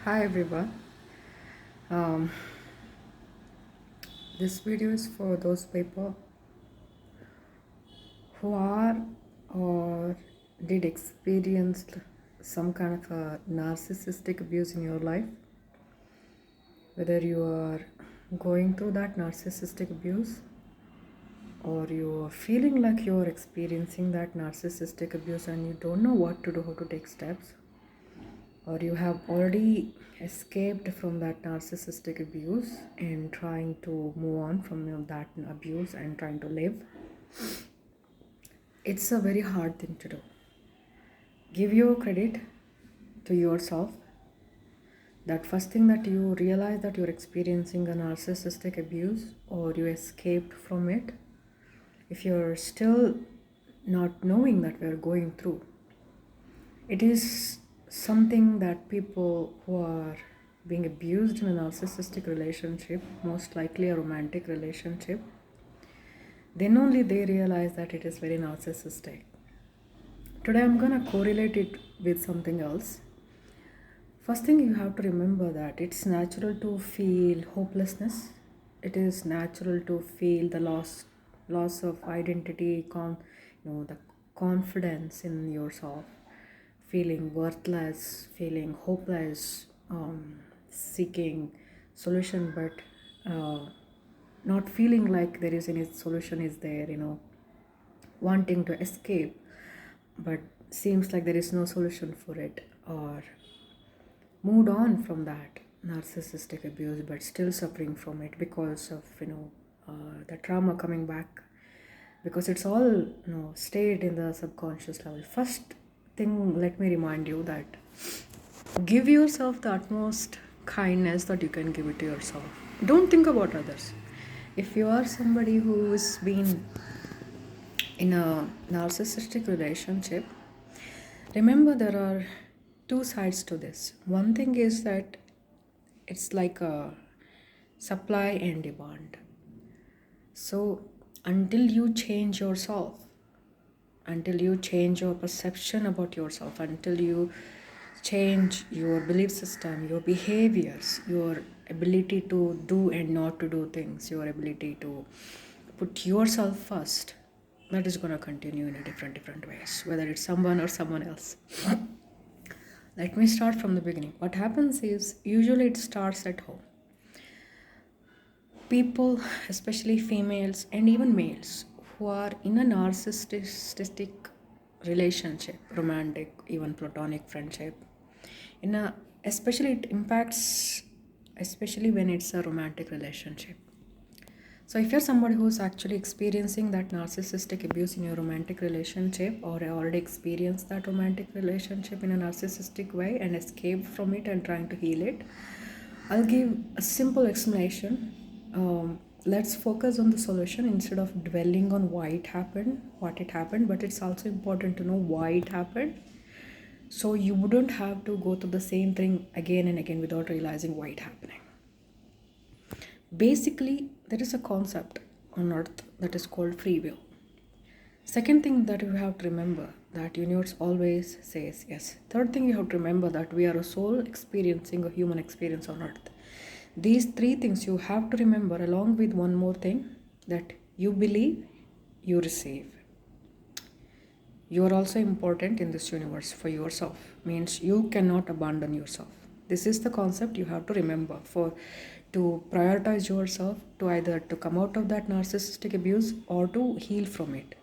Hi everyone. Um, this video is for those people who are or did experience some kind of a narcissistic abuse in your life. Whether you are going through that narcissistic abuse or you are feeling like you are experiencing that narcissistic abuse and you don't know what to do, how to take steps, or you have already escaped from that narcissistic abuse and trying to move on from that abuse and trying to live. It's a very hard thing to do. Give your credit to yourself that first thing that you realize that you're experiencing a narcissistic abuse or you escaped from it. If you're still not knowing that we're going through, it is something that people who are being abused in a narcissistic relationship, most likely a romantic relationship, then only they realize that it is very narcissistic. Today I'm gonna correlate it with something else. First thing you have to remember that it's natural to feel hopelessness. It is natural to feel the loss of identity, the confidence in yourself, feeling worthless, feeling hopeless, seeking solution, but not feeling like there is any solution is there, wanting to escape, but seems like there is no solution for it, or moved on from that narcissistic abuse but still suffering from it because of the trauma coming back, because it's all stayed in the subconscious level. First thing, let me remind you that give yourself the utmost kindness that you can give it to yourself. Don't think about others. If you are somebody who's been in a narcissistic relationship, remember there are two sides to this. One thing is that it's like a supply and demand. So until you change yourself, until you change your perception about yourself, until you change your belief system, your behaviors, your ability to do and not to do things, your ability to put yourself first, that is going to continue in a different ways, whether it's someone or someone else. Let me start from the beginning. What happens is usually it starts at home. People, especially females and even males, who are in a narcissistic relationship, romantic, even platonic friendship, especially it impacts, especially when it's a romantic relationship. So if you're somebody who's actually experiencing that narcissistic abuse in your romantic relationship, or already experienced that romantic relationship in a narcissistic way and escaped from it and trying to heal it, I'll give a simple explanation. Let's focus on the solution instead of dwelling on what it happened, but it's also important to know why it happened. So you wouldn't have to go through the same thing again and again without realizing why it's happening. Basically, there is a concept on earth that is called free will. Second thing that you have to remember, that universe always says yes. Third thing you have to remember, that we are a soul experiencing a human experience on earth. These three things you have to remember, along with one more thing, that you believe, you receive. You are also important in this universe for yourself. Means you cannot abandon yourself. This is the concept you have to remember to prioritize yourself, to either to come out of that narcissistic abuse or to heal from it.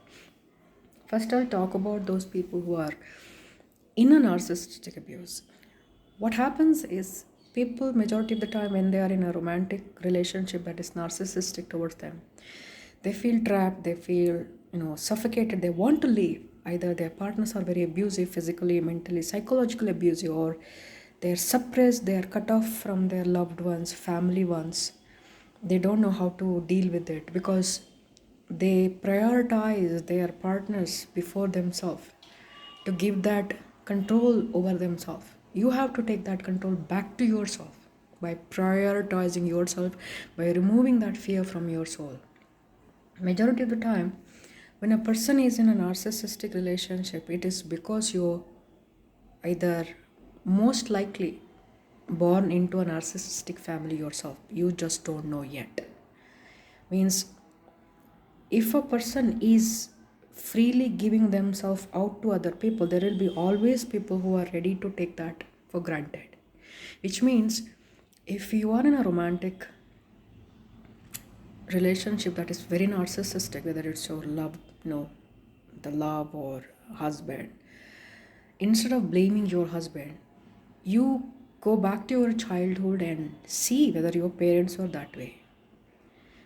First, I'll talk about those people who are in a narcissistic abuse. What happens is, people majority of the time when they are in a romantic relationship that is narcissistic towards them, they feel trapped, they feel suffocated, they want to leave. Either their partners are very abusive, physically, mentally, psychologically abusive, or they're suppressed, they are cut off from their loved ones, family ones. They don't know how to deal with it because they prioritize their partners before themselves, to give that control over themselves. You have to take that control back to yourself by prioritizing yourself, by removing that fear from your soul. Majority of the time, when a person is in a narcissistic relationship, it is because you either most likely born into a narcissistic family yourself. You just don't know yet. Means if a person is freely giving themselves out to other people, there will be always people who are ready to take that for granted. Which means if you are in a romantic relationship that is very narcissistic, whether it's your love, the love or husband, instead of blaming your husband, you go back to your childhood and see whether your parents were that way.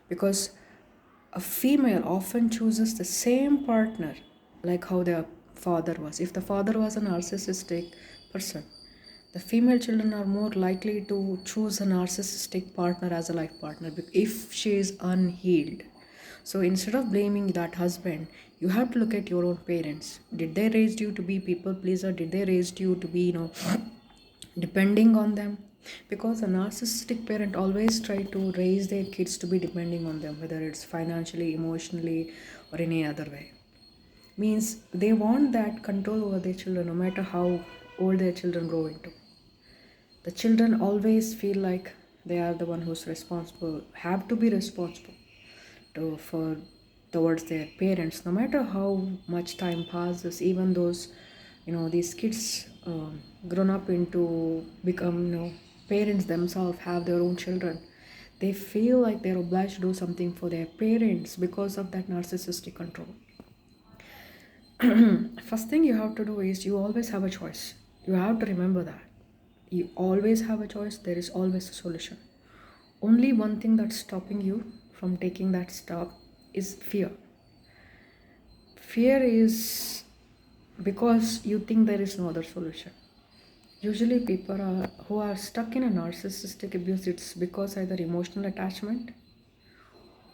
Because a female often chooses the same partner like how their father was. If the father was a narcissistic person, the female children are more likely to choose a narcissistic partner as a life partner if she is unhealed. So instead of blaming that husband, you have to look at your own parents. Did they raise you to be people pleaser? Did they raise you to be, depending on them? Because a narcissistic parent always try to raise their kids to be depending on them, whether it's financially, emotionally, or any other way. Means they want that control over their children no matter how old their children grow into. The children always feel like they are the one who's responsible, have to be responsible for towards their parents, no matter how much time passes. Even those, these kids grown up into become, parents themselves, have their own children, they feel like they're obliged to do something for their parents because of that narcissistic control. First thing you have to do is you always have a choice. You have to remember that you always have a choice. There is always a solution. Only one thing that's stopping you from taking that step is fear. Fear is because you think there is no other solution. Usually people who are stuck in a narcissistic abuse, it's because either emotional attachment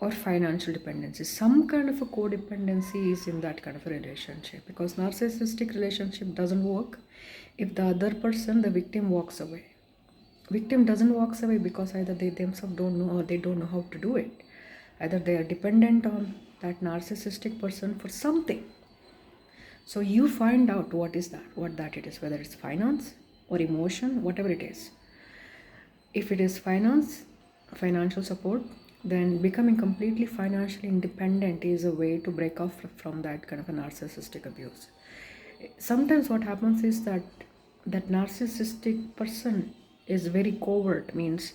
or financial dependency. Some kind of a codependency is in that kind of a relationship, because narcissistic relationship doesn't work if the other person, the victim, walks away. Victim doesn't walk away because either they themselves don't know or they don't know how to do it. Either they are dependent on that narcissistic person for something. So you find out what that it is, whether it's finance or emotion, whatever it is. If it is financial support, then becoming completely financially independent is a way to break off from that kind of a narcissistic abuse. Sometimes what happens is that narcissistic person is very covert, means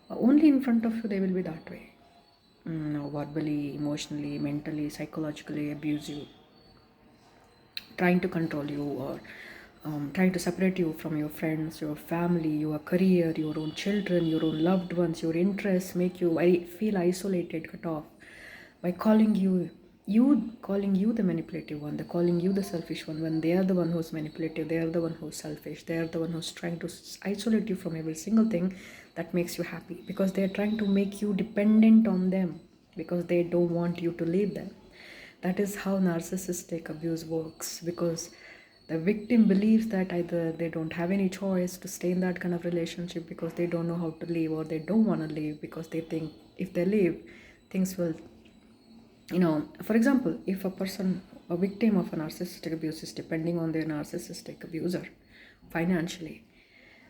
only in front of you they will be that way. Verbally, emotionally, mentally, psychologically abuse you, trying to control you, or trying to separate you from your friends, your family, your career, your own children, your own loved ones, your interests, make you feel isolated, cut off, by calling you the manipulative one, they're calling you the selfish one, when they are the one who's manipulative, they are the one who's selfish, they are the one who's trying to isolate you from every single thing that makes you happy, because they're trying to make you dependent on them, because they don't want you to leave them. That is how narcissistic abuse works, because the victim believes that either they don't have any choice to stay in that kind of relationship because they don't know how to leave, or they don't want to leave because they think if they leave, things will, for example, if a victim of a narcissistic abuse is depending on their narcissistic abuser financially,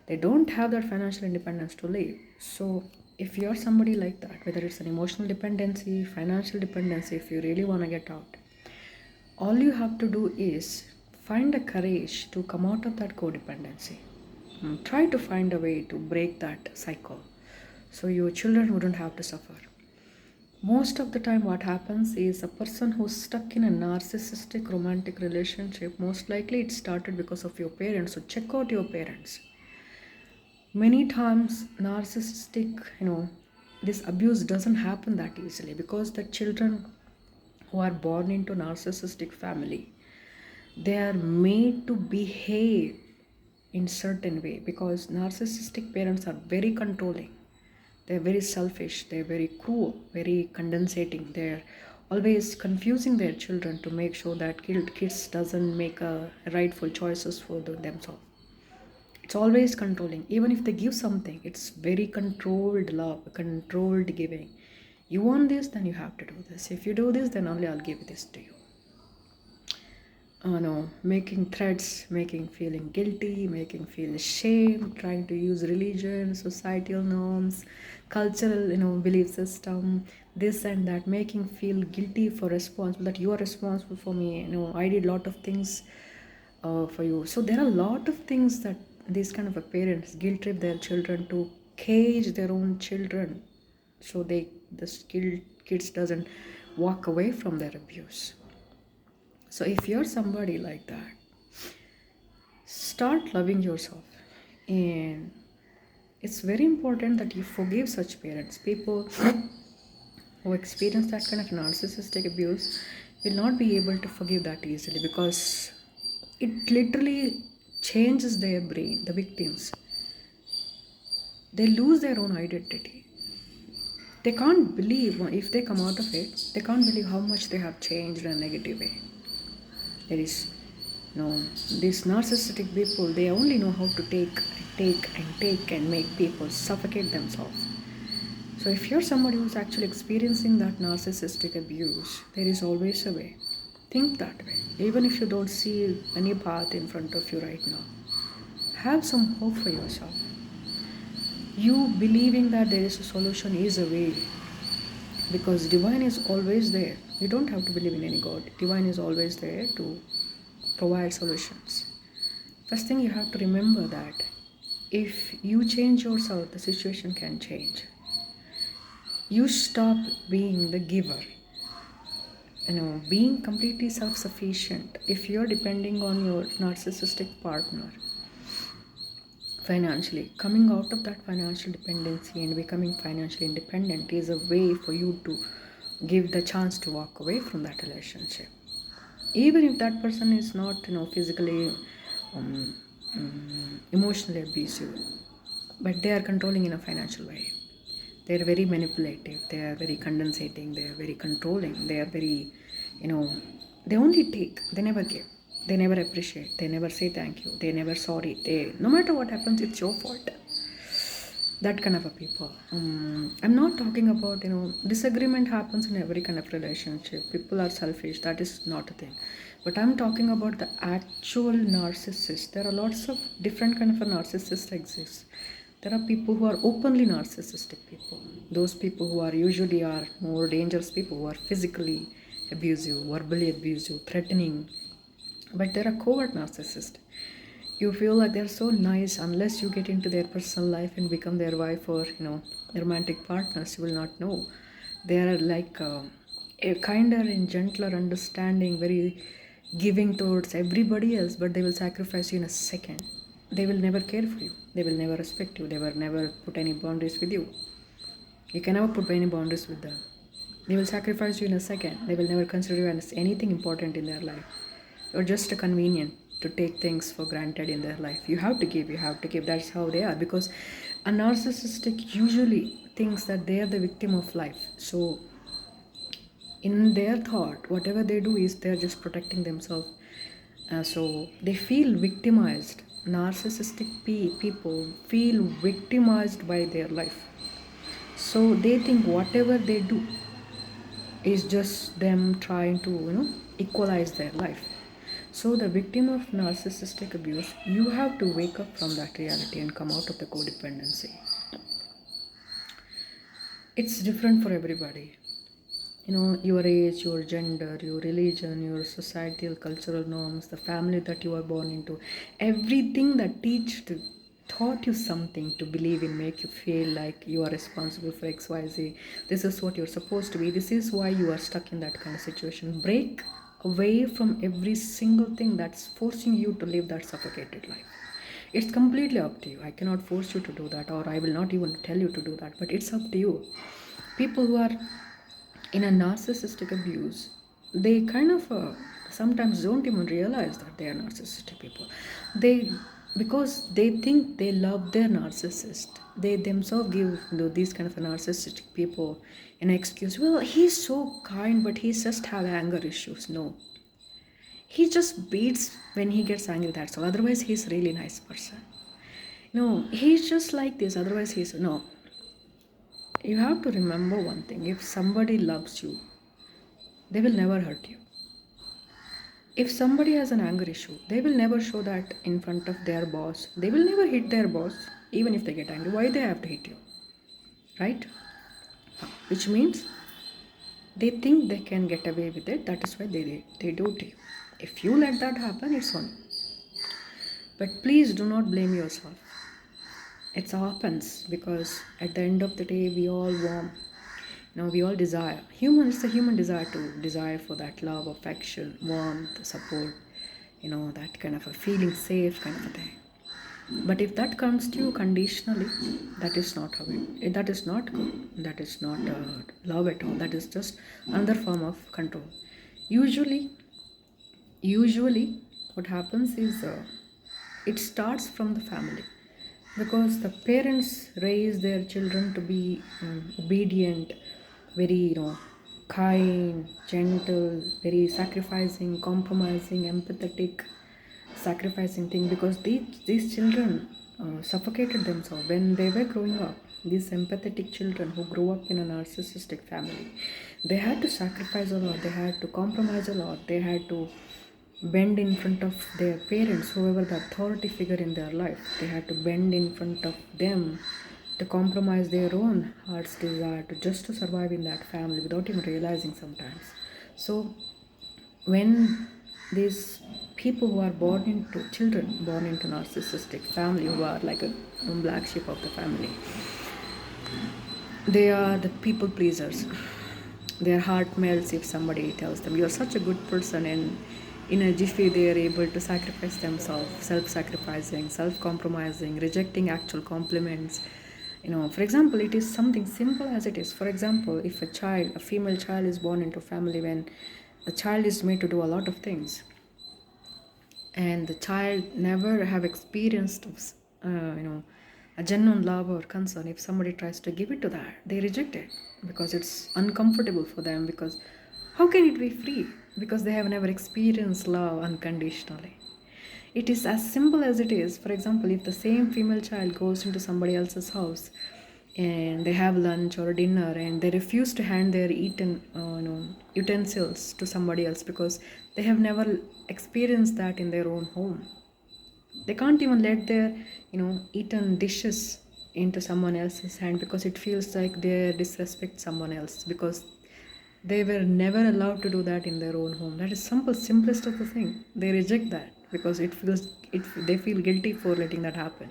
they don't have that financial independence to leave. So if you're somebody like that, whether it's an emotional dependency, financial dependency, if you really want to get out, all you have to do is find the courage to come out of that codependency. Try to find a way to break that cycle so your children wouldn't have to suffer. Most of the time what happens is a person who's stuck in a narcissistic romantic relationship, most likely it started because of your parents. So check out your parents. Many times narcissistic, this abuse doesn't happen that easily, because the children who are born into narcissistic family, they are made to behave in certain way, because narcissistic parents are very controlling, they're very selfish, they're very cruel, very condensating, they're always confusing their children to make sure that kids doesn't make rightful choices for themselves. It's always controlling. Even if they give something, it's very controlled love, controlled giving. You want this, then you have to do this. If you do this, then only I'll give this to you. no, making threats, making feeling guilty, making feel shame, trying to use religion, societal norms, cultural, belief system, this and that, making feel guilty for responsible, that you are responsible for me. I did lot of things for you. So there are a lot of things that these kind of a parents guilt trip their children to cage their own children, so the skilled kids doesn't walk away from their abuse. So if you're somebody like that, start loving yourself. And it's very important that you forgive such parents. People who experience that kind of narcissistic abuse will not be able to forgive that easily, because it literally changes their brain. The victims, they lose their own identity. They can't believe, if they come out of it, they can't believe how much they have changed in a negative way. There is no, these narcissistic people, they only know how to take and make people suffocate themselves. So if you're somebody who's actually experiencing that narcissistic abuse, there is always a way. Think that way. Even if you don't see any path in front of you right now, have some hope for yourself. You believing that there is a solution is a way, because divine is always there. You don't have to believe in any god. Divine is always there to provide solutions. First thing, you have to remember that if you change yourself, the situation can change. You stop being the giver, being completely self-sufficient. If you're depending on your narcissistic partner financially, coming out of that financial dependency and becoming financially independent is a way for you to give the chance to walk away from that relationship. Even if that person is not, physically, emotionally abusive, but they are controlling in a financial way. They are very manipulative. They are very condensating. They are very controlling. They are very, they only take. They never give. They never appreciate. They never say thank you. They never sorry. No matter what happens, it's your fault. That kind of a people. I'm not talking about, disagreement happens in every kind of relationship. People are selfish. That is not a thing. But I'm talking about the actual narcissist. There are lots of different kind of a narcissist exists. There are people who are openly narcissistic people. Those people who are usually are more dangerous people, who are physically abusive, verbally abusive, threatening. But there are covert narcissists. You feel like they're so nice, unless you get into their personal life and become their wife or romantic partners, you will not know. They are like a kinder and gentler, understanding, very giving towards everybody else, but they will sacrifice you in a second. They will never care for you. They will never respect you. They will never put any boundaries with you. You can never put any boundaries with them. They will sacrifice you in a second. They will never consider you as anything important in their life. You're just a convenient to take things for granted in their life. You have to give. That's how they are. Because a narcissistic usually thinks that they are the victim of life. So in their thought, whatever they do is they're just protecting themselves. So they feel victimized. Narcissistic people feel victimized by their life. So they think whatever they do is just them trying to, equalize their life. So the victim of narcissistic abuse, you have to wake up from that reality and come out of the codependency. It's different for everybody. Your age, your gender, your religion, your societal, cultural norms, the family that you are born into, everything that taught you something to believe in, make you feel like you are responsible for XYZ. This is what you're supposed to be. This is why you are stuck in that kind of situation. Break away from every single thing that's forcing you to live that suffocated life. It's completely up to you. I cannot force you to do that, or I will not even tell you to do that, but it's up to you. People who are in a narcissistic abuse, they kind of sometimes don't even realize that they are narcissistic people. Because they think they love their narcissist, they themselves give these kind of narcissistic people an excuse. Well, he's so kind, but he just have anger issues. No, he just beats when he gets angry, that's all. Otherwise he's really nice person. No, he's just like this, otherwise he's no. You have to remember one thing. If somebody loves you, they will never hurt you. If somebody has an anger issue, they will never show that in front of their boss. They will never hit their boss, even if they get angry. Why they have to hit you? Right? Which means they think they can get away with it. That is why they do to you. If you let that happen, it's on. But please do not blame yourself. It happens because at the end of the day, we all want, we all desire. It's a human desire to desire for that love, affection, warmth, support, that kind of a feeling safe kind of a thing. But if that comes to you conditionally, that is not how that is not good. That is not love at all. That is just another form of control. Usually what happens is it starts from the family, because the parents raise their children to be obedient, very kind, gentle, very sacrificing, compromising, empathetic, sacrificing thing, because these children suffocated themselves when they were growing up. These empathetic children who grew up in a narcissistic family, they had to sacrifice a lot, they had to compromise a lot, they had to bend in front of their parents, whoever the authority figure in their life. They had to bend in front of them, to compromise their own heart's desire to survive in that family without even realizing sometimes. So when these people who are children born into narcissistic family, who are like a black sheep of the family, they are the people pleasers. Their heart melts if somebody tells them, you're such a good person, and in a jiffy they are able to sacrifice themselves, self-sacrificing, self-compromising, rejecting actual compliments. For example, it is something simple as it is. For example, if a female child is born into a family when the child is made to do a lot of things, and the child never have experienced a genuine love or concern, if somebody tries to give it to that, they reject it because it's uncomfortable for them. Because how can it be free? Because they have never experienced love unconditionally. It is as simple as it is. For example, if the same female child goes into somebody else's house and they have lunch or dinner and they refuse to hand their eaten utensils to somebody else because they have never experienced that in their own home. They can't even let their eaten dishes into someone else's hand because it feels like they disrespect someone else, because they were never allowed to do that in their own home. That is simplest of the thing. They reject that because they feel guilty for letting that happen.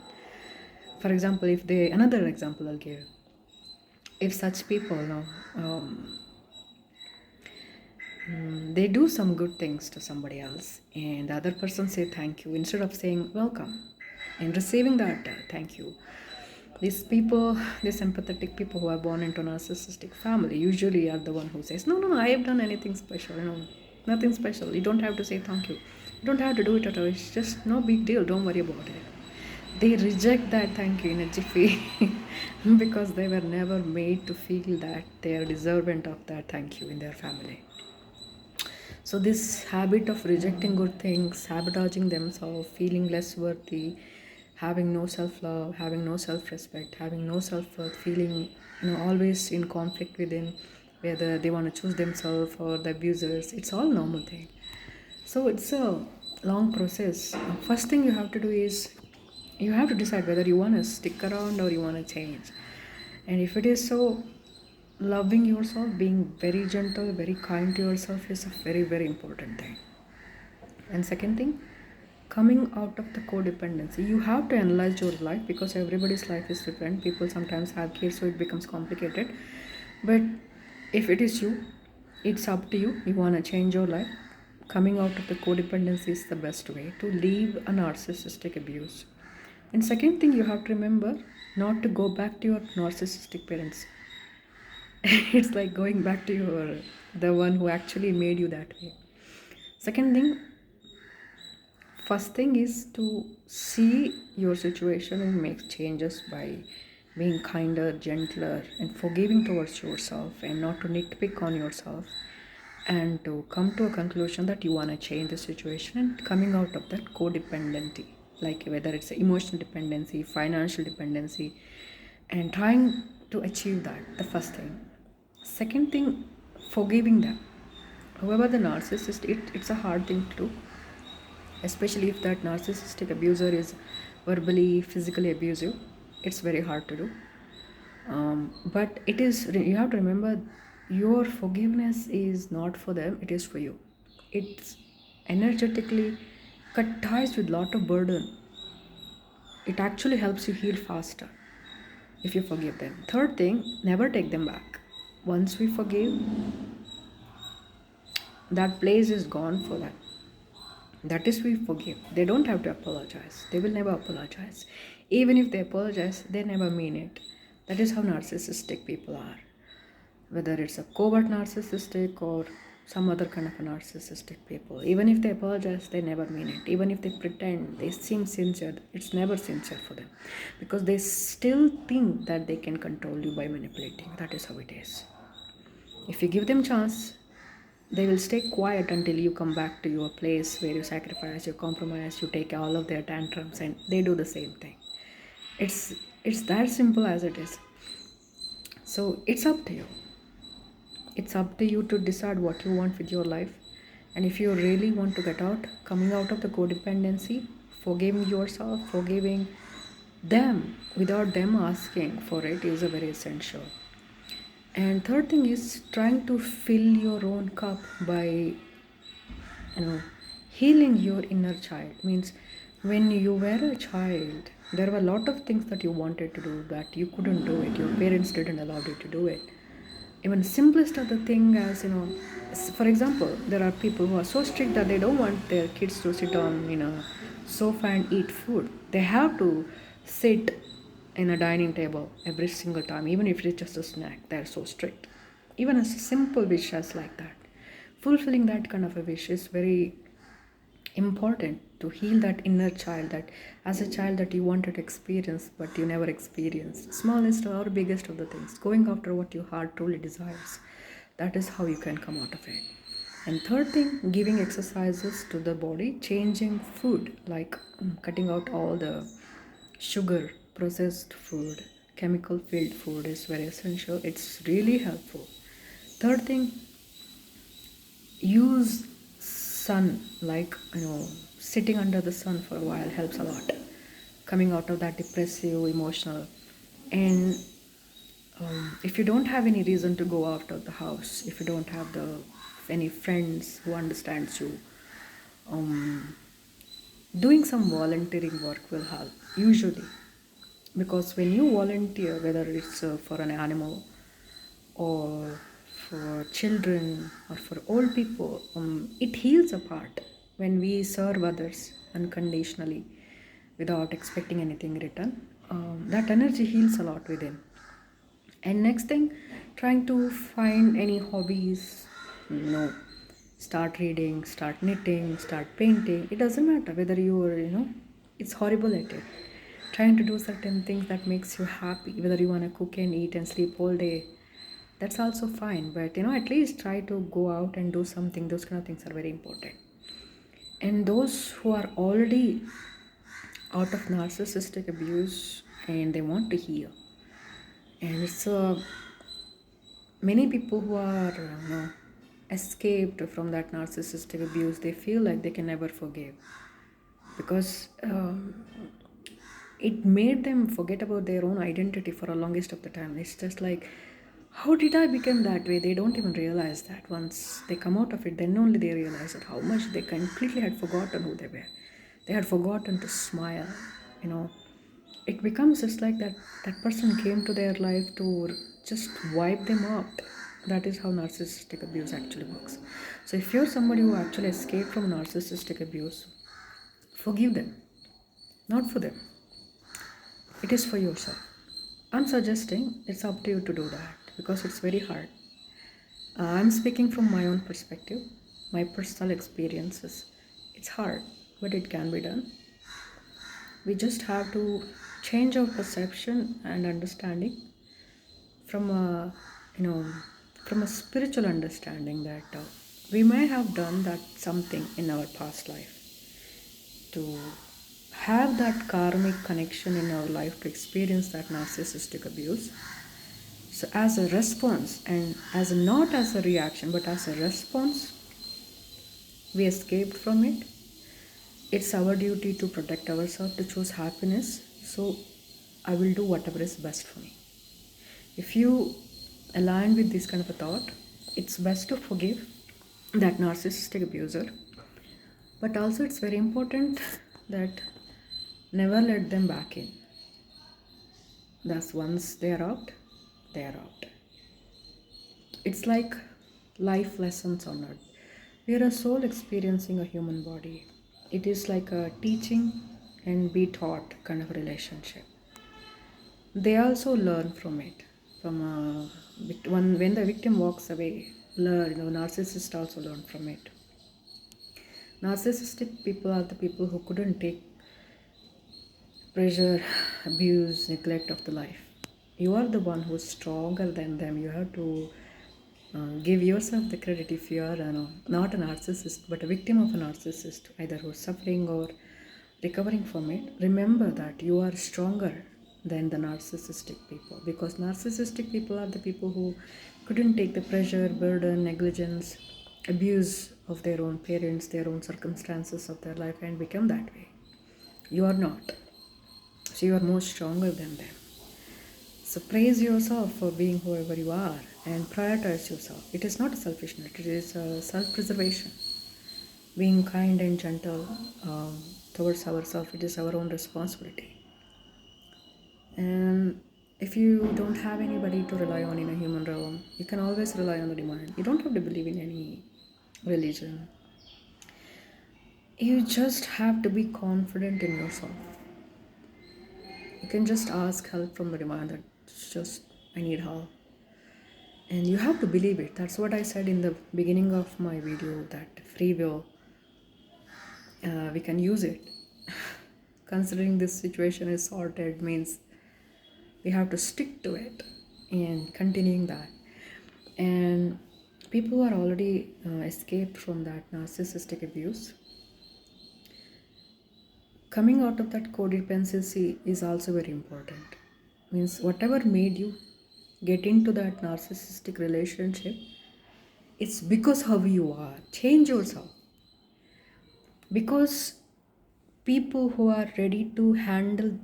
For example, another example I'll give. If such people they do some good things to somebody else and the other person say thank you instead of saying welcome and receiving that thank you, these empathetic people who are born into a narcissistic family usually are the one who says, no, I have done anything special, nothing special. You don't have to say thank you. You don't have to do it at all. It's just no big deal. Don't worry about it. They reject that thank you in a jiffy because they were never made to feel that they are deserving of that thank you in their family. So this habit of rejecting good things, sabotaging themselves, feeling less worthy, having no self-love, having no self-respect, having no self-worth, feeling always in conflict within, whether they want to choose themselves or the abusers, it's all normal thing. So it's a long process. First thing you have to do is you have to decide whether you want to stick around or you want to change. And if it is so, loving yourself, being very gentle, very kind to yourself is a very, very important thing. And second thing, coming out of the codependency. You have to analyze your life because everybody's life is different. People sometimes have kids, so it becomes complicated. But if it is you, it's up to you. You want to change your life. Coming out of the codependency is the best way to leave a narcissistic abuse. And second thing, you have to remember not to go back to your narcissistic parents. It's like going back to the one who actually made you that way. Second thing, first thing is to see your situation and make changes by being kinder, gentler, and forgiving towards yourself, and not to nitpick on yourself, and to come to a conclusion that you want to change the situation and coming out of that codependency, like whether it's emotional dependency, financial dependency, and trying to achieve that, the first thing. Second thing, forgiving them. However, the narcissist, it's a hard thing to do, especially if that narcissistic abuser is verbally, physically abusive. It's very hard to do. But it is, you have to remember, your forgiveness is not for them, it is for you. It's energetically cut ties with lot of burden. It actually helps you heal faster if you forgive them. Third thing, never take them back. Once we forgive, that place is gone for them. That is, we forgive. They don't have to apologize. They will never apologize. Even if they apologize, they never mean it. That is how narcissistic people are. Whether it's a covert narcissistic or some other kind of a narcissistic people. Even if they apologize, they never mean it. Even if they pretend, they seem sincere, it's never sincere for them. Because they still think that they can control you by manipulating. That is how it is. If you give them chance, they will stay quiet until you come back to your place where you sacrifice, you compromise, you take all of their tantrums, and they do the same thing. It's that simple as it is. So it's up to you. It's up to you to decide what you want with your life. And if you really want to get out, coming out of the codependency, forgiving yourself, forgiving them without them asking for it is a very essential. And third thing is trying to fill your own cup by, healing your inner child. Means when you were a child, there were a lot of things that you wanted to do that you couldn't do it. Your parents didn't allow you to do it. Even simplest of the thing as, for example, there are people who are so strict that they don't want their kids to sit on, sofa and eat food. They have to sit in a dining table every single time, even if it's just a snack. They're so strict. Even a simple wish as like that. Fulfilling that kind of a wish is very important to heal that inner child, that as a child that you wanted to experience but you never experienced. Smallest or biggest of the things, going after what your heart truly desires. That is how you can come out of it. And third thing, giving exercises to the body, changing food, like cutting out all the sugar, processed food, chemical filled food is very essential. It's really helpful. Third thing, use sun, like sitting under the sun for a while helps a lot, coming out of that depressive emotional. And if you don't have any reason to go out of the house, if you don't have any friends who understands you, doing some volunteering work will help usually. Because when you volunteer, whether it's for an animal or for children or for old people, it heals a part. When we serve others unconditionally without expecting anything in return, that energy heals a lot within. And next thing, trying to find any hobbies, start reading, start knitting, start painting. It doesn't matter whether you are, it's horrible at it. Trying to do certain things that makes you happy, whether you want to cook and eat and sleep all day, that's also fine. But at least try to go out and do something. Those kind of things are very important. And those who are already out of narcissistic abuse and they want to heal, and it's many people who are escaped from that narcissistic abuse, they feel like they can never forgive because it made them forget about their own identity for the longest of the time. It's just like, how did I become that way? They don't even realize that. Once they come out of it, then only they realize that how much they completely had forgotten who they were. They had forgotten to smile. It becomes just like that person came to their life to just wipe them out. That is how narcissistic abuse actually works. So if you're somebody who actually escaped from narcissistic abuse, forgive them, not for them. It is for yourself. I'm suggesting it's up to you to do that because it's very hard. I'm speaking from my own perspective, my personal experiences. It's hard, but it can be done. We just have to change our perception and understanding from a spiritual understanding that we may have done that something in our past life to have that karmic connection in our life to experience that narcissistic abuse. So as a response, and as not as a reaction but as a response, We escaped from it. It's our duty to protect ourselves, to choose happiness. So I will do whatever is best for me. If you align with this kind of a thought, it's best to forgive that narcissistic abuser. But also, it's very important that never let them back in. Thus, once they are out, they are out. It's like life lessons on earth. We are a soul experiencing a human body. It is like a teaching and be taught kind of relationship. They also learn from it. When the victim walks away, narcissists also learn from it. Narcissistic people are the people who couldn't take pressure, abuse, neglect of the life. You are the one who's stronger than them. You have to give yourself the credit if you are not a narcissist but a victim of a narcissist, either who's suffering or recovering from it. Remember that you are stronger than the narcissistic people, because narcissistic people are the people who couldn't take the pressure, burden, negligence, abuse of their own parents, their own circumstances of their life, and become that way. You are not. So you are more stronger than them. So praise yourself for being whoever you are and prioritize yourself. It is not a selfishness, it is a self-preservation. Being kind and gentle towards ourselves, it is our own responsibility. And if you don't have anybody to rely on in a human realm, you can always rely on the divine. You don't have to believe in any religion. You just have to be confident in yourself. You can just ask help from the divine, that just I need help. And you have to believe it. That's what I said in the beginning of my video, that free will, we can use it. Considering this situation is sorted means we have to stick to it and continuing that. And people who are already escaped from that narcissistic abuse, coming out of that codependency is also very important. Means whatever made you get into that narcissistic relationship, it's because how you are. Change yourself. Because people who are ready to handle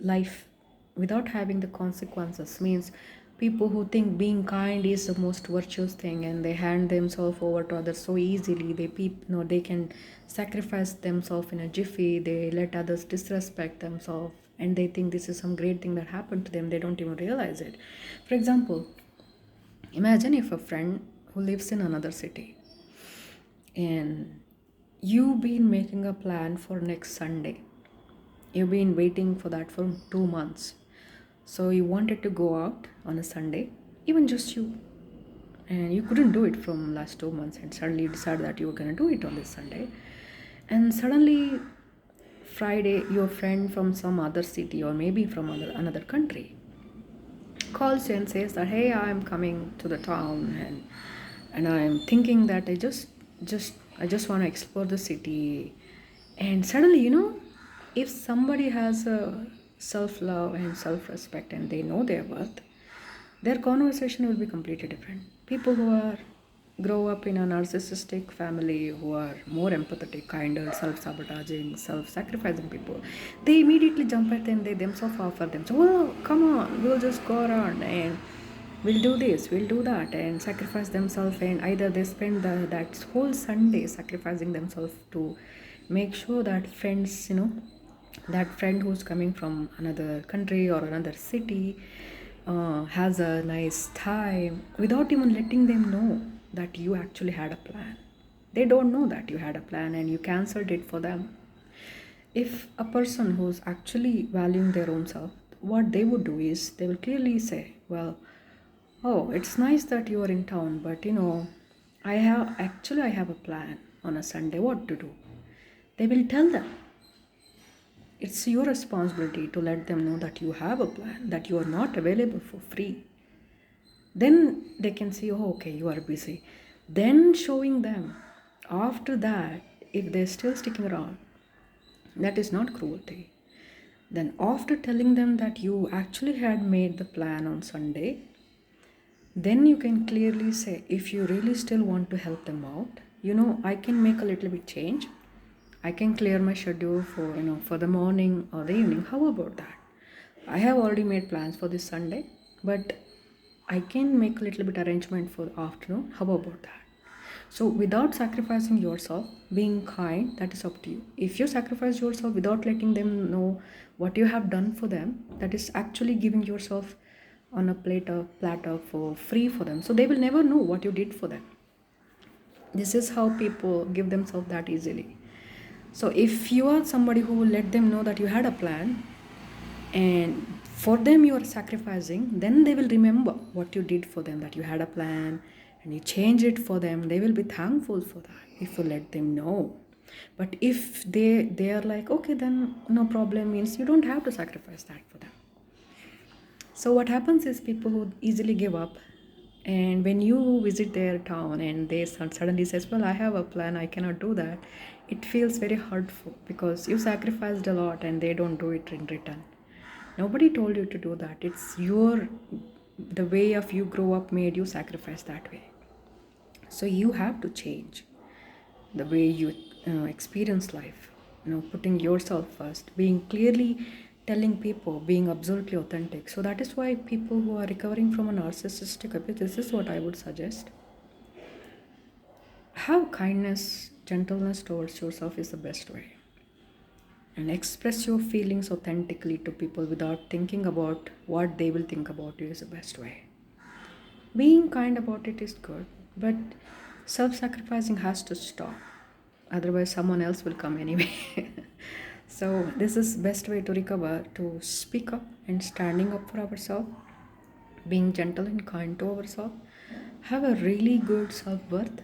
life without having the consequences, means people who think being kind is the most virtuous thing and they hand themselves over to others so easily, they can sacrifice themselves in a jiffy, they let others disrespect themselves, and they think this is some great thing that happened to them. They don't even realize it. For example, imagine if a friend who lives in another city and you've been making a plan for next Sunday. You've been waiting for that for 2 months. So you wanted to go out on a Sunday, even just you. And you couldn't do it from last 2 months, and suddenly you decided that you were going to do it on this Sunday. And suddenly Friday, your friend from some other city or maybe from another country calls you and says that, hey, I'm coming to the town and I'm thinking that I just want to explore the city. And suddenly, if somebody has a self-love and self-respect and they know their worth, their conversation will be completely different. People who grow up in a narcissistic family, who are more empathetic, kinder, self-sabotaging, self-sacrificing people, they immediately jump at them. They themselves offer them, so, well, come on, we'll just go around and we'll do this, we'll do that, and sacrifice themselves. And either they spend that whole Sunday sacrificing themselves to make sure that that friend who's coming from another country or another city has a nice time, without even letting them know that you actually had a plan. They don't know that you had a plan and you cancelled it for them. If a person who's actually valuing their own self, what they would do is they will clearly say, well, oh, it's nice that you are in town, but I have a plan on a Sunday, what to do. They will tell them. It's your responsibility to let them know that you have a plan, that you are not available for free. Then they can see, oh, okay, you are busy. Then showing them. After that, if they're still sticking around, that is not cruelty. Then after telling them that you actually had made the plan on Sunday, then you can clearly say, if you really still want to help them out, I can make a little bit change. I can clear my schedule for the morning or the evening. How about that? I have already made plans for this Sunday, but I can make a little bit arrangement for the afternoon. How about that? So without sacrificing yourself, being kind, that is up to you. If you sacrifice yourself without letting them know what you have done for them, that is actually giving yourself on a platter for free for them. So they will never know what you did for them. This is how people give themselves that easily. So if you are somebody who will let them know that you had a plan and for them you are sacrificing, then they will remember what you did for them, that you had a plan and you change it for them. They will be thankful for that if you let them know. But if they are like, okay, then no problem, means you don't have to sacrifice that for them. So what happens is people who easily give up, and when you visit their town and they suddenly says, well, I have a plan, I cannot do that, it feels very hurtful because you sacrificed a lot and they don't do it in return. Nobody told you to do that. It's the way of you grow up made you sacrifice that way. So you have to change the way you experience life, putting yourself first, being clearly telling people, being absolutely authentic. So that is why people who are recovering from a narcissistic abuse, this is what I would suggest. Have kindness, gentleness towards yourself is the best way. And express your feelings authentically to people without thinking about what they will think about you is the best way. Being kind about it is good, but self-sacrificing has to stop. Otherwise, someone else will come anyway. So this is best way to recover, to speak up and standing up for ourselves, being gentle and kind to ourselves, have a really good self-worth,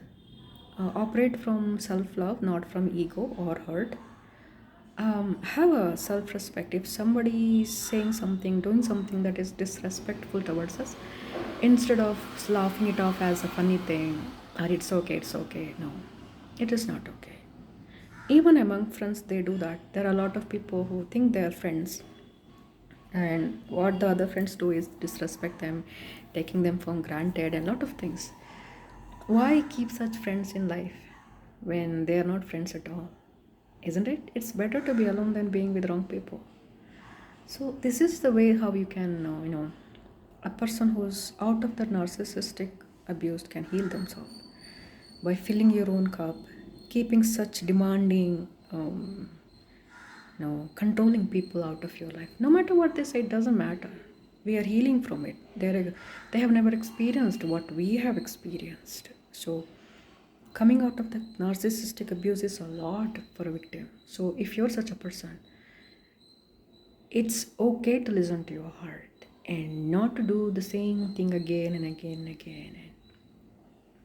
operate from self-love, not from ego or hurt. Have a self-respect. If somebody is saying something, doing something that is disrespectful towards us, instead of laughing it off as a funny thing, or it's okay, no, it is not okay. Even among friends, they do that. There are a lot of people who think they are friends, and what the other friends do is disrespect them, taking them for granted, and a lot of things. Why keep such friends in life when they are not friends at all? Isn't it? It's better to be alone than being with wrong people. So this is the way how you can, a person who's out of the narcissistic abuse can heal themselves by filling your own cup, keeping such demanding, controlling people out of your life. No matter what they say, it doesn't matter. We are healing from it. They have never experienced what we have experienced. So coming out of the narcissistic abuse is a lot for a victim. So if you're such a person, it's okay to listen to your heart and not to do the same thing again and again and again.